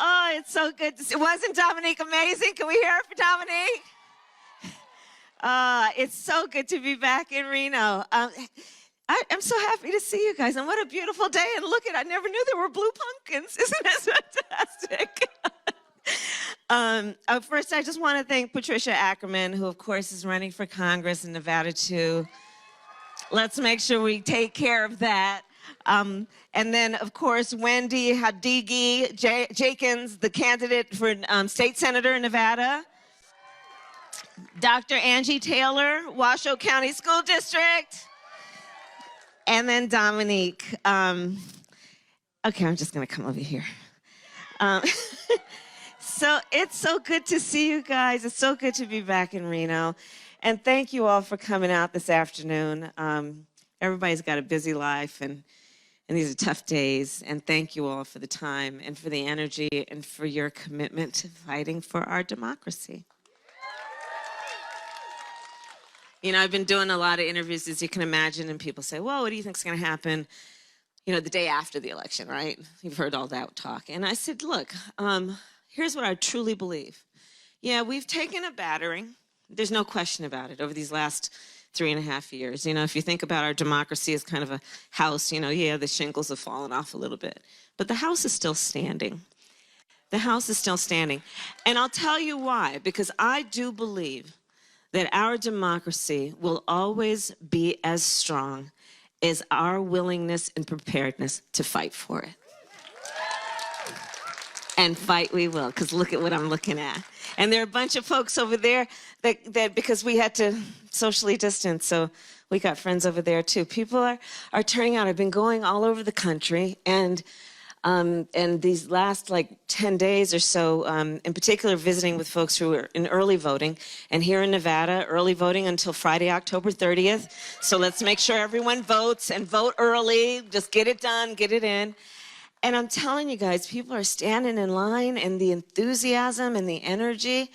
Oh, it's so good to see. Wasn't Dominique amazing? Can we hear it for Dominique? It's so good to be back in Reno. I'm so happy to see you guys, and what a beautiful day. And look at, I never knew there were blue pumpkins. Isn't that fantastic? First, I just want to thank Patricia Ackerman, who, of course, is running for Congress in Nevada, too. Let's make sure we take care of that. And then, of course, Wendy Hadigi Jenkins, the candidate for state senator in Nevada. Dr. Angie Taylor, Washoe County School District. And then Dominique. Okay, I'm just going to come over here. So it's so good to see you guys. It's so good to be back in Reno. And thank you all for coming out this afternoon. Everybody's got a busy life, and these are tough days. And thank you all for the time and for the energy and for your commitment to fighting for our democracy. You know, I've been doing a lot of interviews, as you can imagine, and people say, well, what do you think's going to happen, you know, the day after the election, right? You've heard all that talk. And I said, look, here's what I truly believe. Yeah, we've taken a battering. There's no question about it over these last 3.5 years. You know, if you think about our democracy as kind of a house, you know, yeah, the shingles have fallen off a little bit. But the house is still standing. The house is still standing. And I'll tell you why. Because I do believe that our democracy will always be as strong as our willingness and preparedness to fight for it. And fight we will, because look at what I'm looking at. And there are a bunch of folks over there that because we had to socially distance, so we got friends over there too. People are turning out. I've been going all over the country, and these last like 10 days or so, in particular visiting with folks who are in early voting. And here in Nevada, early voting until Friday, October 30th. So let's make sure everyone votes and vote early. Just get it done, get it in. And I'm telling you guys, people are standing in line, and the enthusiasm and the energy,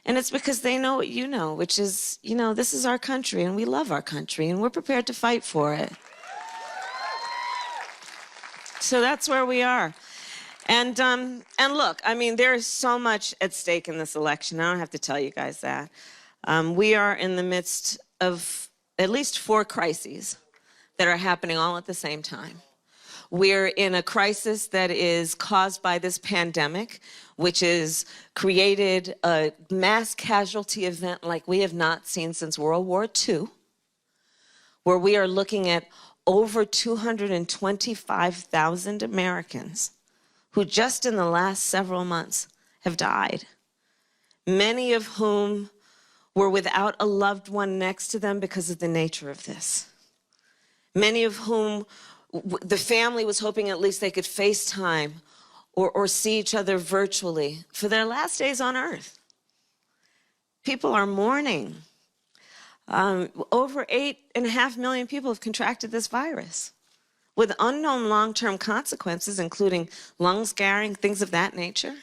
and it's because they know what you know, which is, you know, this is our country, and we love our country, and we're prepared to fight for it. So that's where we are. And look, I mean, there is so much at stake in this election. I don't have to tell you guys that. We are in the midst of at least 4 crises that are happening all at the same time. We're in a crisis that is caused by this pandemic, which has created a mass casualty event like we have not seen since World War II, where we are looking at over 225,000 Americans who just in the last several months have died, many of whom were without a loved one next to them because of the nature of this, many of whom the family was hoping at least they could FaceTime or see each other virtually for their last days on earth. People are mourning. Over 8.5 million people have contracted this virus with unknown long-term consequences, including lung scarring, things of that nature.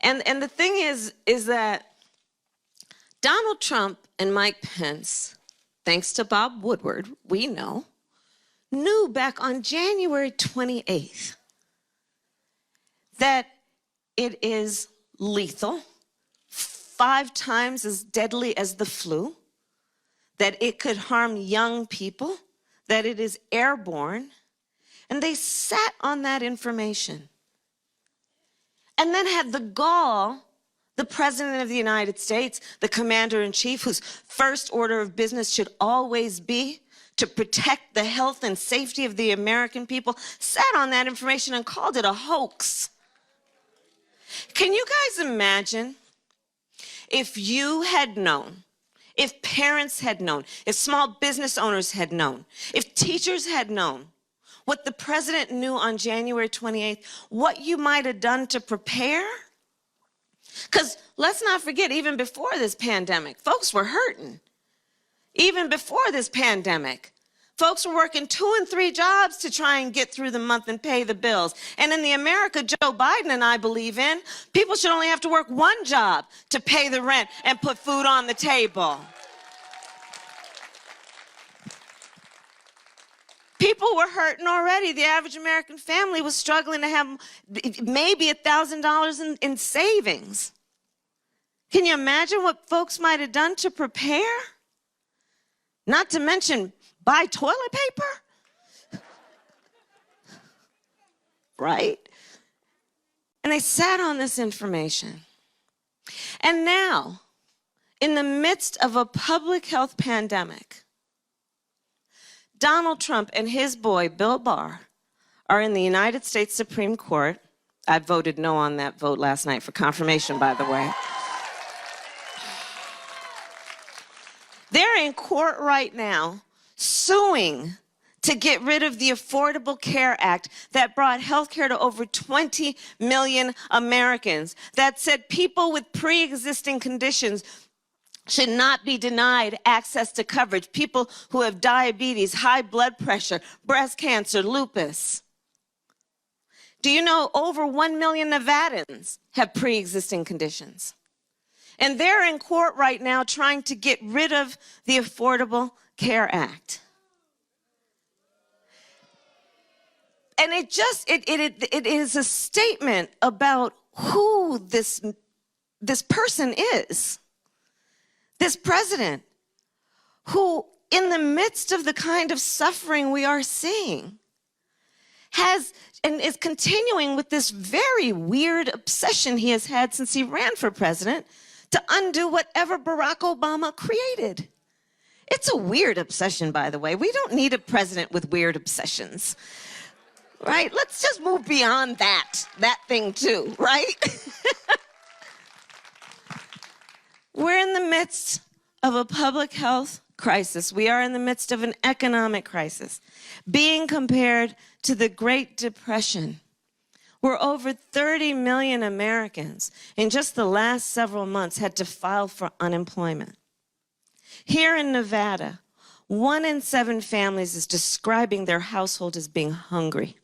And the thing is that Donald Trump and Mike Pence, thanks to Bob Woodward, we know, knew back on January 28th that it is lethal, 5 times as deadly as the flu, that it could harm young people, that it is airborne, and they sat on that information. And then had the gall, the President of the United States, the Commander-in-Chief, whose first order of business should always be to protect the health and safety of the American people, sat on that information and called it a hoax. Can you guys imagine if you had known, if parents had known, if small business owners had known, if teachers had known what the president knew on January 28th, what you might have done to prepare? Because let's not forget, even before this pandemic, folks were hurting. Even before this pandemic, folks were working 2 and 3 jobs to try and get through the month and pay the bills. And in the America Joe Biden and I believe in, people should only have to work 1 job to pay the rent and put food on the table. People were hurting already. The average American family was struggling to have maybe $1,000 in savings. Can you imagine what folks might have done to prepare? Not to mention buy toilet paper? Right? And they sat on this information. And now, in the midst of a public health pandemic, Donald Trump and his boy, Bill Barr, are in the United States Supreme Court. I voted no on that vote last night for confirmation, by the way. They're in court right now suing to get rid of the Affordable Care Act that brought health care to over 20 million Americans, that said people with pre-existing conditions should not be denied access to coverage. People who have diabetes, high blood pressure, breast cancer, lupus. Do you know over 1 million Nevadans have pre-existing conditions? And they're in court right now trying to get rid of the Affordable Care Act. And it is a statement about who this person is. This president, who in the midst of the kind of suffering we are seeing, has and is continuing with this very weird obsession he has had since he ran for president to undo whatever Barack Obama created. It's a weird obsession, by the way. We don't need a president with weird obsessions, right? Let's just move beyond that thing too, right? We're in the midst of a public health crisis. We are in the midst of an economic crisis, being compared to the Great Depression, where over 30 million Americans in just the last several months had to file for unemployment. Here in Nevada, 1 in 7 families is describing their household as being hungry.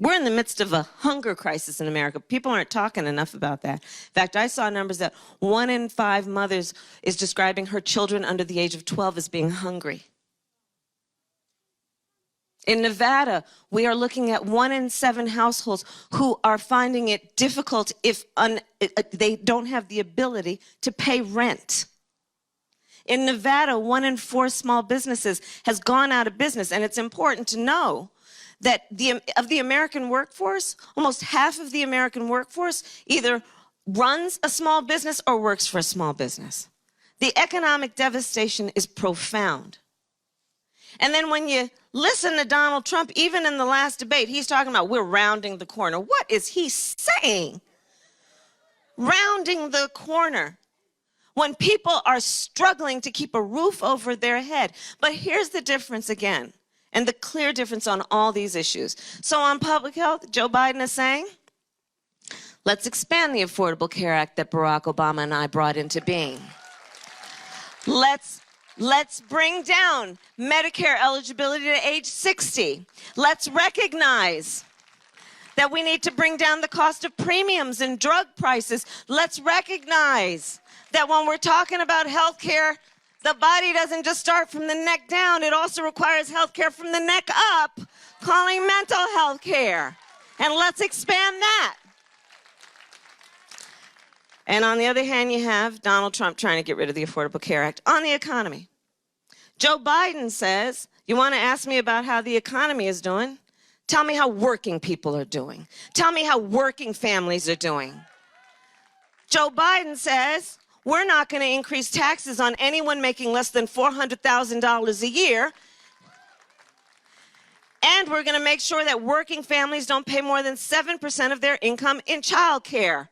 We're in the midst of a hunger crisis in America. People aren't talking enough about that. In fact, I saw numbers that 1 in 5 mothers is describing her children under the age of 12 as being hungry. In Nevada, we are looking at 1 in 7 households who are finding it difficult if they don't have the ability to pay rent. In Nevada, 1 in 4 small businesses has gone out of business, and it's important to know that of the American workforce, almost half of the American workforce either runs a small business or works for a small business. The economic devastation is profound. And then when you listen to Donald Trump, even in the last debate, he's talking about we're rounding the corner. What is he saying? Rounding the corner. When people are struggling to keep a roof over their head. But here's the difference again, and the clear difference on all these issues. So on public health, Joe Biden is saying, let's expand the Affordable Care Act that Barack Obama and I brought into being. Let's bring down Medicare eligibility to age 60. Let's recognize that we need to bring down the cost of premiums and drug prices. Let's recognize that when we're talking about health care, the body doesn't just start from the neck down. It also requires health care from the neck up, calling mental health care. And let's expand that. And on the other hand, you have Donald Trump trying to get rid of the Affordable Care Act. On the economy, Joe Biden says, you want to ask me about how the economy is doing? Tell me how working people are doing. Tell me how working families are doing. Joe Biden says, we're not going to increase taxes on anyone making less than $400,000 a year. And we're going to make sure that working families don't pay more than 7% of their income in child care.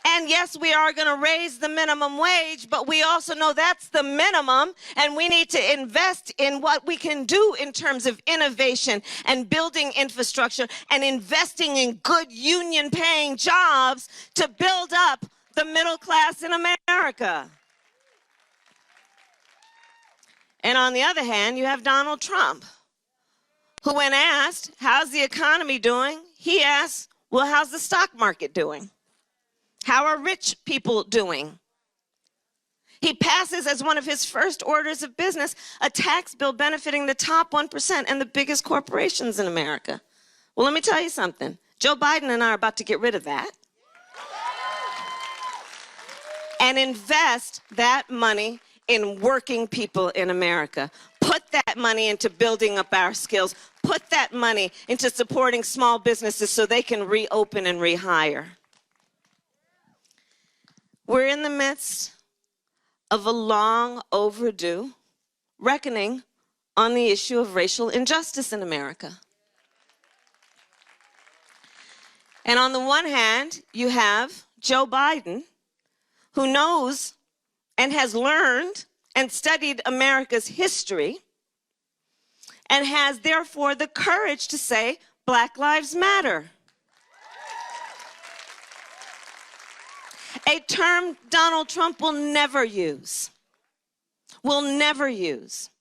And yes, we are going to raise the minimum wage, but we also know that's the minimum, and we need to invest in what we can do in terms of innovation and building infrastructure and investing in good union-paying jobs to build up the middle class in America. And on the other hand, you have Donald Trump, who when asked, how's the economy doing? He asked, well, how's the stock market doing? How are rich people doing? He passes as one of his first orders of business a tax bill benefiting the top 1% and the biggest corporations in America. Well, let me tell you something. Joe Biden and I are about to get rid of that and invest that money in working people in America. Put that money into building up our skills. Put that money into supporting small businesses so they can reopen and rehire. We're in the midst of a long overdue reckoning on the issue of racial injustice in America. And on the one hand, you have Joe Biden, who knows and has learned and studied America's history and has therefore the courage to say, Black Lives Matter. A term Donald Trump will never use. Will never use.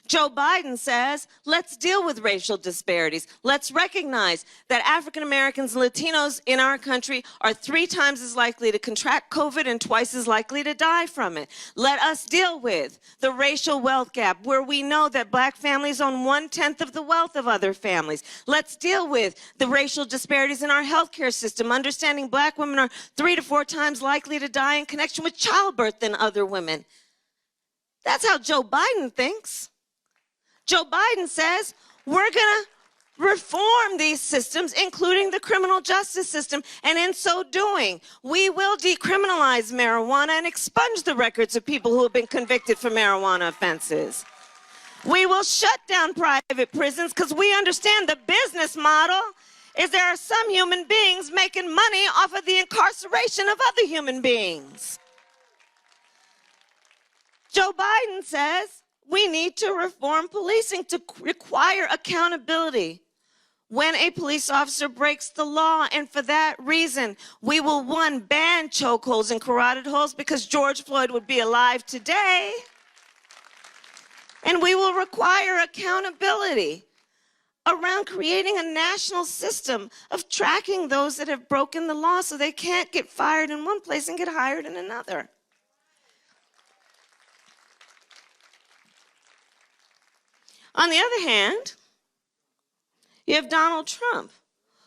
Joe Biden says, let's deal with racial disparities. Let's recognize that African Americans and Latinos in our country are 3 times as likely to contract COVID and twice as likely to die from it. Let us deal with the racial wealth gap, where we know that Black families own 1/10 of the wealth of other families. Let's deal with the racial disparities in our healthcare system, understanding Black women are 3 to 4 times likely to die in connection with childbirth than other women. That's how Joe Biden thinks. Joe Biden says, we're going to reform these systems, including the criminal justice system, and in so doing, we will decriminalize marijuana and expunge the records of people who have been convicted for marijuana offenses. We will shut down private prisons because we understand the business model is there are some human beings making money off of the incarceration of other human beings. Joe Biden says, we need to reform policing to require accountability when a police officer breaks the law. And for that reason, we will, 1, ban chokeholds and carotid holds because George Floyd would be alive today. And we will require accountability around creating a national system of tracking those that have broken the law so they can't get fired in one place and get hired in another. On the other hand, you have Donald Trump,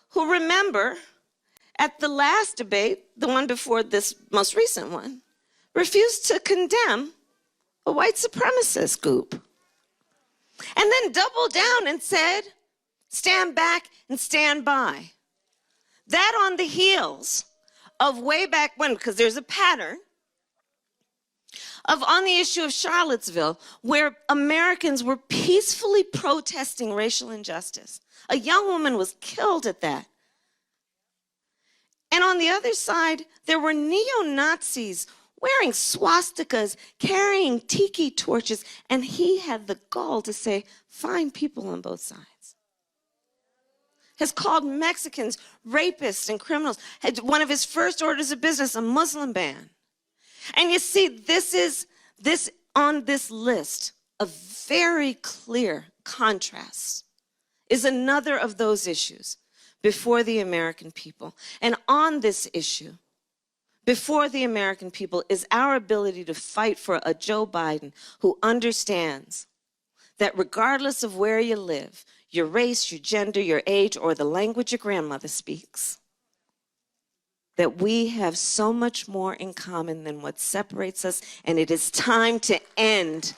who, remember, at the last debate, the one before this most recent one, refused to condemn a white supremacist group. And then doubled down and said, stand back and stand by. That on the heels of way back when, because there's a pattern, of on the issue of Charlottesville, where Americans were peacefully protesting racial injustice. A young woman was killed at that. And on the other side, there were neo-Nazis wearing swastikas, carrying tiki torches, and he had the gall to say, fine people on both sides. Has called Mexicans rapists and criminals. Had one of his first orders of business, a Muslim ban. And you see, this on this list of very clear contrasts is another of those issues before the American people. And on this issue, before the American people, is our ability to fight for a Joe Biden who understands that regardless of where you live, your race, your gender, your age, or the language your grandmother speaks, that we have so much more in common than what separates us, and it is time to end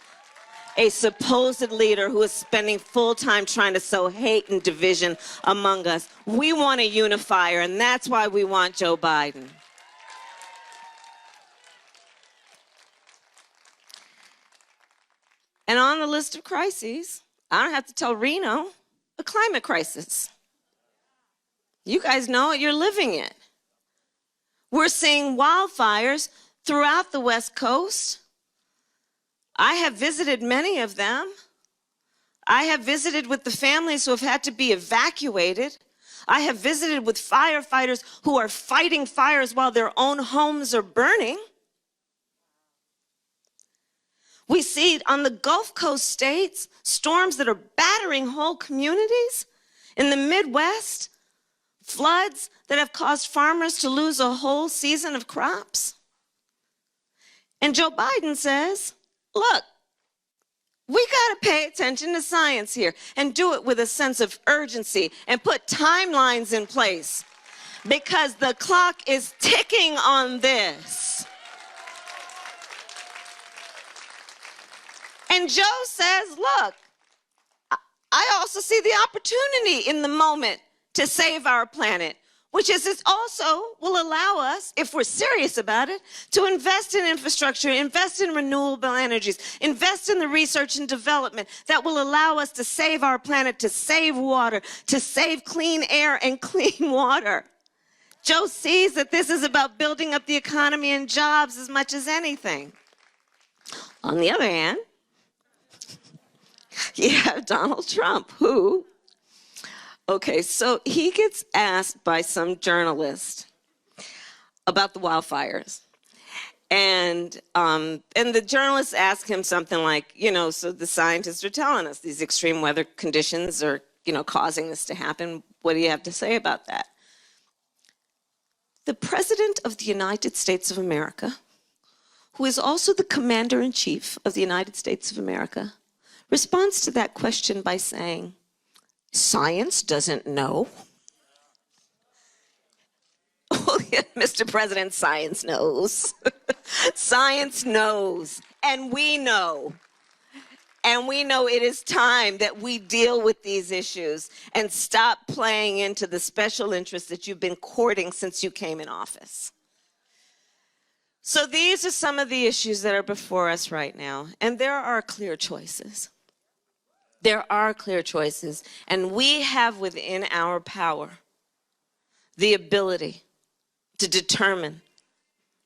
a supposed leader who is spending full time trying to sow hate and division among us. We want a unifier, and that's why we want Joe Biden. And on the list of crises, I don't have to tell Reno, a climate crisis. You guys know it, you're living it. We're seeing wildfires throughout the West Coast. I have visited many of them. I have visited with the families who have had to be evacuated. I have visited with firefighters who are fighting fires while their own homes are burning. We see on the Gulf Coast states storms that are battering whole communities. In the Midwest, floods that have caused farmers to lose a whole season of crops. And Joe Biden says, look, we got to pay attention to science here and do it with a sense of urgency and put timelines in place because the clock is ticking on this. And Joe says, look, I also see the opportunity in the moment to save our planet, which is it also will allow us, if we're serious about it, to invest in infrastructure, invest in renewable energies, invest in the research and development that will allow us to save our planet, to save water, to save clean air and clean water. Joe sees that this is about building up the economy and jobs as much as anything. On the other hand, you have Donald Trump, who, okay, so he gets asked by some journalist about the wildfires. And the journalist asked him something like, you know, so the scientists are telling us these extreme weather conditions are, you know, causing this to happen. What do you have to say about that? The President of the United States of America, who is also the Commander-in-Chief of the United States of America, responds to that question by saying, science doesn't know. Oh, yeah, Mr. President, science knows. Science knows, and we know. And we know it is time that we deal with these issues and stop playing into the special interests that you've been courting since you came in office. So these are some of the issues that are before us right now, and there are clear choices. There are clear choices, and we have within our power the ability to determine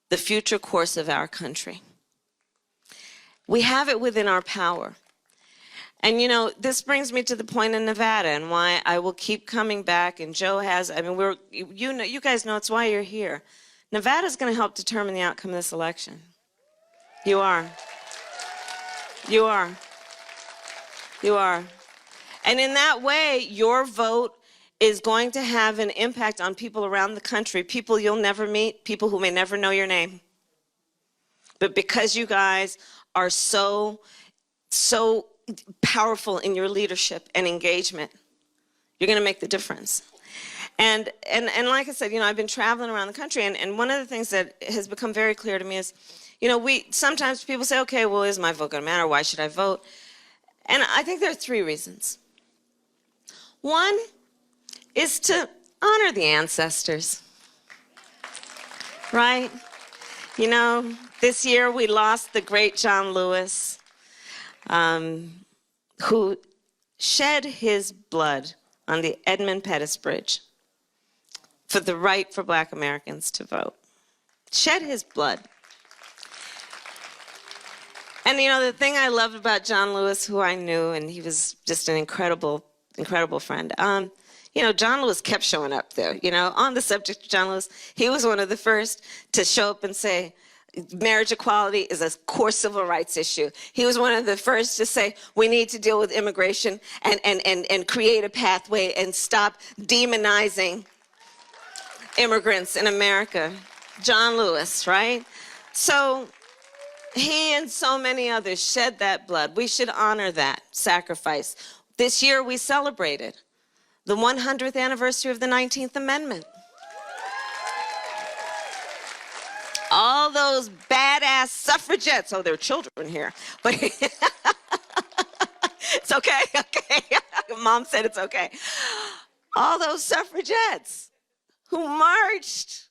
the future course of our country. We have it within our power. And you know, this brings me to the point in Nevada and why I will keep coming back, and Joe has, I mean, you guys know it's why you're here. Nevada's going to help determine the outcome of this election. You are. You are. You are. And in that way, your vote is going to have an impact on people around the country, people you'll never meet, people who may never know your name. But because you guys are so powerful in your leadership and engagement, you're going to make the difference. And like I said, you know, I've been traveling around the country, and one of the things that has become very clear to me is, you know, sometimes people say, okay, well, is my vote going to matter? Why should I vote? And I think there are three reasons. One is to honor the ancestors, right? You know, this year we lost the great John Lewis, who shed his blood on the Edmund Pettus Bridge for the right for Black Americans to vote. Shed his blood. And you know, the thing I loved about John Lewis, who I knew, and he was just an incredible, incredible friend. You know, John Lewis kept showing up there. You know, on the subject of John Lewis, he was one of the first to show up and say, marriage equality is a core civil rights issue. He was one of the first to say, we need to deal with immigration and create a pathway and stop demonizing immigrants in America. John Lewis, right? So he and so many others shed that blood. We should honor that sacrifice. This year we celebrated the 100th anniversary of the 19th Amendment. All those badass suffragettes, oh, there are children here, but it's okay, okay. Mom said it's okay. All those suffragettes who marched,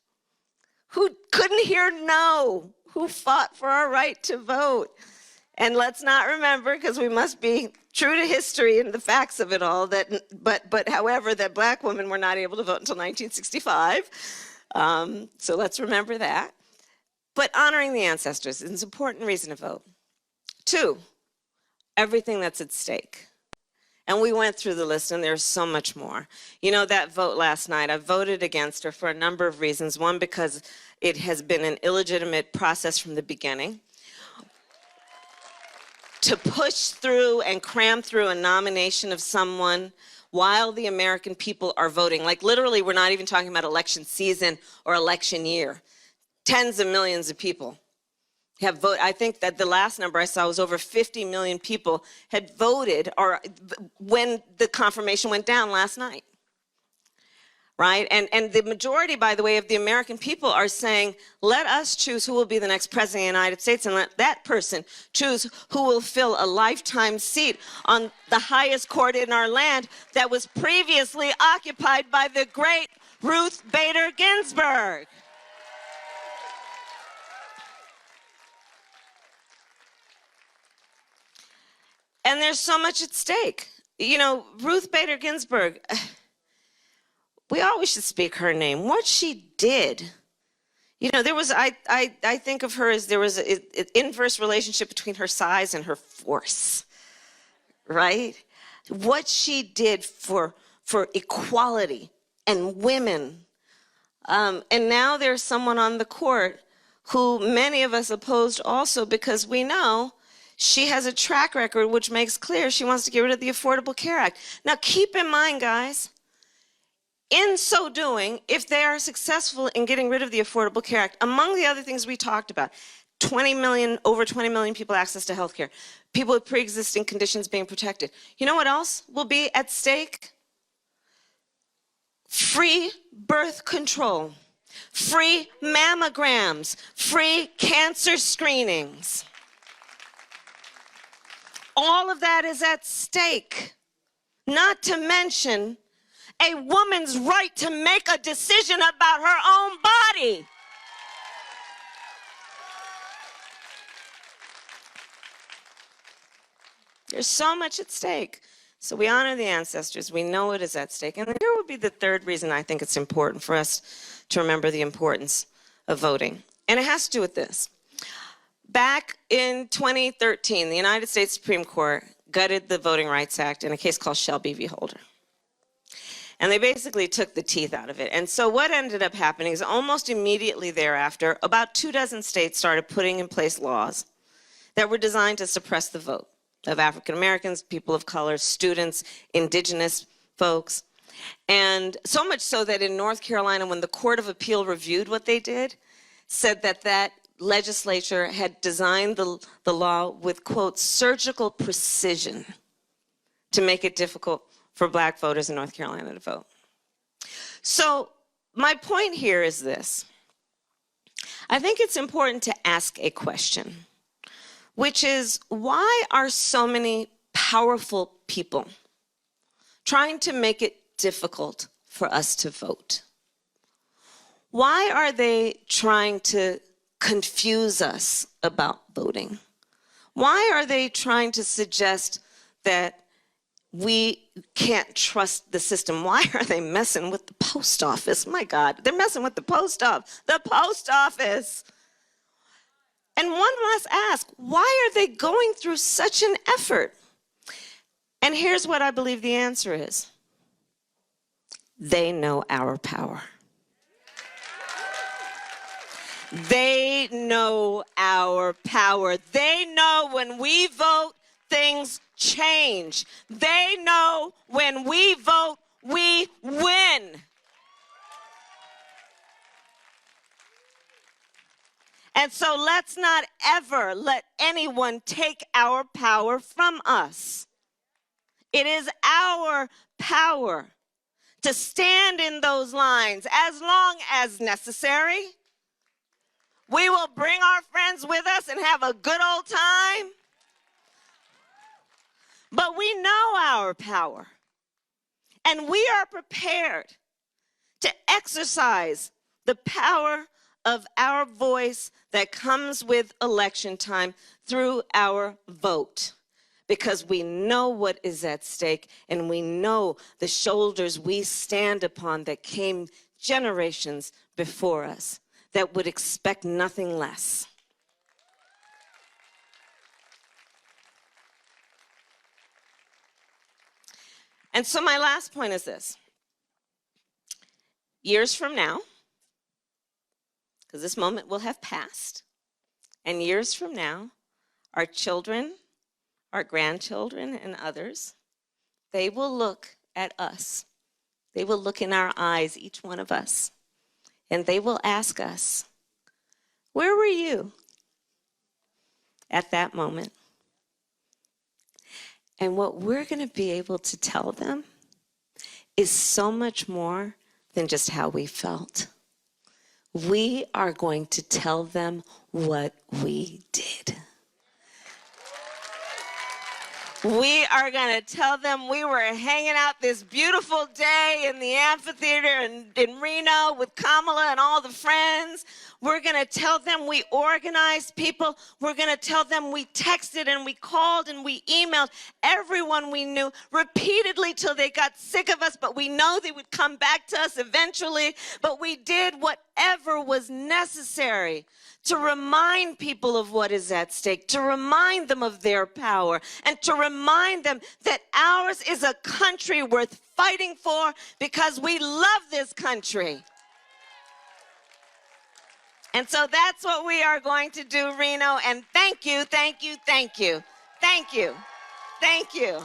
who couldn't hear no, who fought for our right to vote. And let's not remember, because we must be true to history and the facts of it all, that, but however, that Black women were not able to vote until 1965. So let's remember that. But honoring the ancestors is an important reason to vote. Two, everything that's at stake. And we went through the list, and there's so much more. You know, that vote last night, I voted against her for a number of reasons. One, because it has been an illegitimate process from the beginning. To push through and cram through a nomination of someone while the American people are voting, like literally we're not even talking about election season or election year. Tens of millions of people have voted. I think that the last number I saw was over 50 million people had voted or when the confirmation went down last night. Right? And the majority, by the way, of the American people are saying, let us choose who will be the next president of the United States, and let that person choose who will fill a lifetime seat on the highest court in our land that was previously occupied by the great Ruth Bader Ginsburg. And there's so much at stake. You know, Ruth Bader Ginsburg, we always should speak her name. What she did, you know, there was, I think of her as there was an inverse relationship between her size and her force, right? What she did for equality and women. And now there's someone on the court who many of us opposed also because we know she has a track record which makes clear she wants to get rid of the Affordable Care Act. Now keep in mind, guys, in so doing, if they are successful in getting rid of the Affordable Care Act, among the other things we talked about, 20 million, over 20 million people access to health care, people with pre-existing conditions being protected. You know what else will be at stake? Free birth control, free mammograms, free cancer screenings. All of that is at stake, not to mention a woman's right to make a decision about her own body. There's so much at stake. So we honor the ancestors. We know it is at stake. And here would be the third reason I think it's important for us to remember the importance of voting. And it has to do with this. Back in 2013, the United States Supreme Court gutted the Voting Rights Act in a case called Shelby v. Holder. And they basically took the teeth out of it. And so what ended up happening is almost immediately thereafter, about 24 states started putting in place laws that were designed to suppress the vote of African Americans, people of color, students, indigenous folks. And so much so that in North Carolina, when the Court of Appeal reviewed what they did, said that that legislature had designed the law with, quote, surgical precision to make it difficult for black voters in North Carolina to vote. So my point here is this. I think it's important to ask a question, which is, why are so many powerful people trying to make it difficult for us to vote? Why are they trying to confuse us about voting? Why are they trying to suggest that we can't trust the system? Why are they messing with the post office? My God, they're messing with the post office. The post office. And one must ask, why are they going through such an effort? And here's what I believe the answer is. They know our power. They know our power. They know when we vote, things change. They know when we vote, we win. And so let's not ever let anyone take our power from us. It is our power to stand in those lines as long as necessary. We will bring our friends with us and have a good old time. But we know our power. And we are prepared to exercise the power of our voice that comes with election time through our vote. Because we know what is at stake, and we know the shoulders we stand upon that came generations before us that would expect nothing less. And so my last point is this. Years from now, because this moment will have passed, and years from now, our children, our grandchildren, and others, they will look at us. They will look in our eyes, each one of us, and they will ask us, where were you at that moment. And what we're going to be able to tell them is so much more than just how we felt. We are going to tell them what we did. We are going to tell them we were hanging out this beautiful day in the amphitheater in Reno with Kamala and all the friends. We're going to tell them we organized people. We're going to tell them we texted and we called and we emailed everyone we knew repeatedly till they got sick of us, but we know they would come back to us eventually. But we did whatever was necessary to remind people of what is at stake, to remind them of their power, and to remind them that ours is a country worth fighting for because we love this country. And so that's what we are going to do, Reno, and thank you, thank you, thank you, thank you, thank you.